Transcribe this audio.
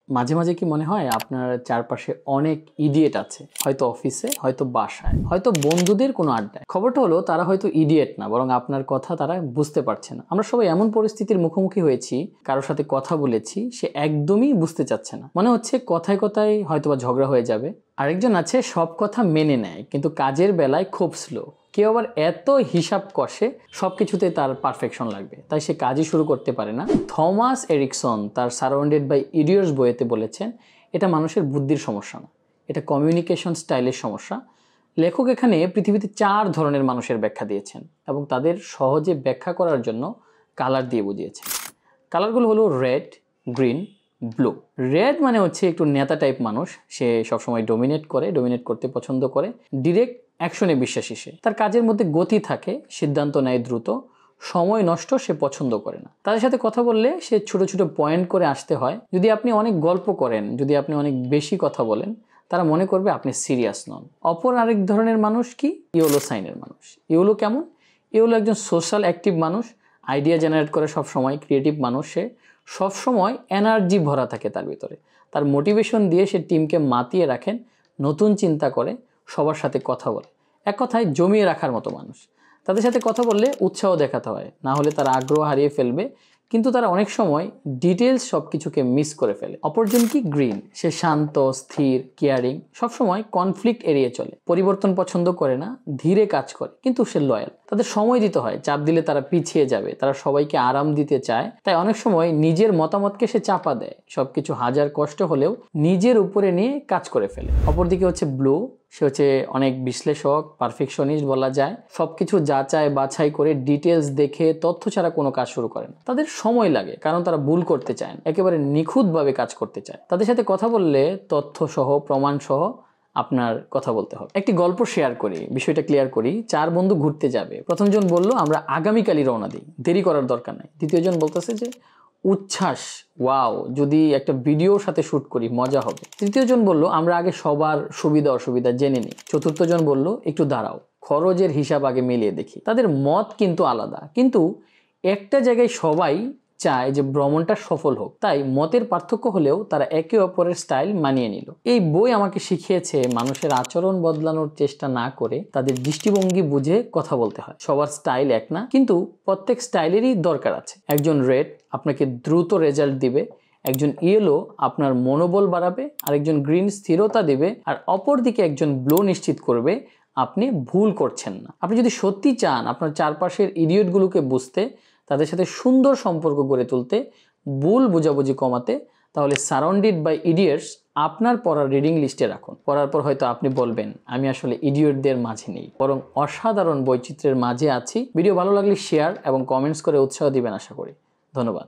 মাঝে মাঝে কি মনে হয় আপনার চারপাশে অনেক ইডিয়েট আছে, হয়তো অফিসে, হয়তো বাসায়, হয়তো বন্ধুদের কোনো আড্ডায়। খবরটা হলো তারা হয়তো ইডিয়েট না, বরং আপনার কথা তারা বুঝতে পারছে না। আমরা সবাই এমন পরিস্থিতির মুখোমুখি হয়েছি, কারোর সাথে কথা বলেছি, সে একদমই বুঝতে চাচ্ছে না। মনে হচ্ছে কথায় কথায় হয়তোবা ঝগড়া হয়ে যাবে। আরেকজন আছে সব কথা মেনে নেয়, কিন্তু কাজের বেলায় খুব স্লো। কেউ আবার এত হিসাব কষে সবকিছুতে তার পারফেকশন লাগবে, তাই সে কাজই শুরু করতে পারে না। থমাস এরিকসন তার সারাউন্ডেড বাই ইডিয়টস বইতে বলেছেন, এটা মানুষের বুদ্ধির সমস্যা না, এটা কমিউনিকেশন স্টাইলের সমস্যা। লেখক এখানে পৃথিবীতে 4 ধরনের মানুষের ব্যাখ্যা দিয়েছেন এবং তাদের সহজে ব্যাখ্যা করার জন্য কালার দিয়ে বুঝিয়েছেন। কালারগুলো হলো রেড, গ্রিন, ব্লু। রেড মানে হচ্ছে একটু নেতা টাইপ মানুষ, সে সবসময় ডোমিনেট করতে পছন্দ করে, ডিরেক্ট অ্যাকশনে বিশ্বাসী। সে তার কাজের মধ্যে গতি থাকে, সিদ্ধান্ত নেয় দ্রুত, সময় নষ্ট সে পছন্দ করে না। তাদের সাথে কথা বললে সে ছোট ছোট পয়েন্ট করে আসতে হয়। যদি আপনি অনেক গল্প করেন, যদি আপনি অনেক বেশি কথা বলেন, তারা মনে করবে আপনি সিরিয়াস নন। অপর আরেক ধরনের মানুষ কি ইয়েলো সাইনের মানুষ। ইয়েলো কেমন? ইয়েলো একজন সোশ্যাল অ্যাক্টিভ মানুষ, আইডিয়া জেনারেট করে সব সময়, ক্রিয়েটিভ মানুষ। সে সবসময় এনার্জি ভরা থাকে তার ভিতরে। তার মোটিভেশন দিয়ে সে টিমকে মাতিয়ে রাখেন, নতুন চিন্তা করে, সবার সাথে কথা বলে। এক কথায় জমিয়ে রাখার মতো মানুষ। তাদের সাথে কথা বললে উৎসাহ দেখাতে হয়, না হলে তারা আগ্রহ হারিয়ে ফেলবে। কিন্তু তারা অনেক সময় ডিটেলস সব কিছুকে মিস করে ফেলে। অপরজন কি গ্রিন, সে শান্ত, স্থির, কেয়ারিং, সবসময় কনফ্লিক্ট এড়িয়ে চলে, পরিবর্তন পছন্দ করে না, ধীরে কাজ করে, কিন্তু সে লয়াল। তাদের সময় দিতে হয়, চাপ দিলে তারা পিছিয়ে যাবে, তারা সবাইকে আরাম দিতে চায়, তাই অনেক সময় নিজের মতামতকে সে চাপা দেয়। সবকিছু হাজার কষ্ট হলেও নিজের উপরে নিয়ে কাজ করে ফেলে। অপরদিকে হচ্ছে ব্লু, সে হচ্ছে অনেক বিশ্লেষক, পারফেকশনিস্ট বলা যায়। সবকিছু যাচাই বাছাই করে, ডিটেলস দেখে, তথ্য ছাড়া কোনো কাজ শুরু করে না। তাদের সময় লাগে, কারণ তারা ভুল করতে চায় না, একেবারে নিখুঁতভাবে কাজ করতে চায়। তাদের সাথে কথা বললে তথ্য সহ, প্রমাণ সহ আপনার কথা বলতে হবে। একটি গল্প শেয়ার করি, বিষয়টা ক্লিয়ার করি। 4 বন্ধু ঘুরতে যাবে। প্রথমজন বলল, আমরা আগামীকালই রওনা দিই, দেরি করার দরকার নাই। দ্বিতীয়জন বলতেছে যে উচ্ছ্বাস, ওয়াও, যদি একটা ভিডিওর সাথে শ্যুট করি মজা হবে। তৃতীয়জন বলল, আমরা আগে সবার সুবিধা অসুবিধা জেনে নিই। চতুর্থজন বলল, একটু দাঁড়াও, খরচের হিসাব আগে মিলিয়ে দেখি। তাদের মত কিন্তু আলাদা, কিন্তু একটা জায়গায় সবাই চায় যে ভ্রমণটা সফল হোক। তাই মতের পার্থক্য হলেও তারা একে অপরের স্টাইল মানিয়ে নিল। এই বই আমাকে শিখিয়েছে, মানুষের আচরণ বদলানোর চেষ্টা না করে তাদের দৃষ্টিভঙ্গি বুঝে কথা বলতে হয়। সবার স্টাইল এক না, কিন্তু প্রত্যেক স্টাইলেরই দরকার আছে। একজন রেড আপনাকে দ্রুত রেজাল্ট দিবে, একজন ইয়েলো আপনার মনোবল বাড়াবে, আরেকজন গ্রিন স্থিরতা দিবে, আর অপরদিকে একজন ব্লু নিশ্চিত করবে আপনি ভুল করছেন না। আপনি যদি সত্যি চান আপনার চারপাশের ইডিয়টগুলোকে বুঝতে, তাদের সাথে সুন্দর সম্পর্ক গড়ে তুলতে, ভুল বোঝাবুঝি কমাতে, তাহলে সারাউন্ডেড বাই ইডিয়টস আপনার পড়ার রিডিং লিস্টে রাখুন। পড়ার পর হয়তো আপনি বলবেন, আমি আসলে ইডিয়টদের মাঝে নেই, বরং অসাধারণ বৈচিত্র্যের মাঝে আছি। ভিডিও ভালো লাগলে শেয়ার এবং কমেন্টস করে উৎসাহ দিবেন আশা করি। ধন্যবাদ।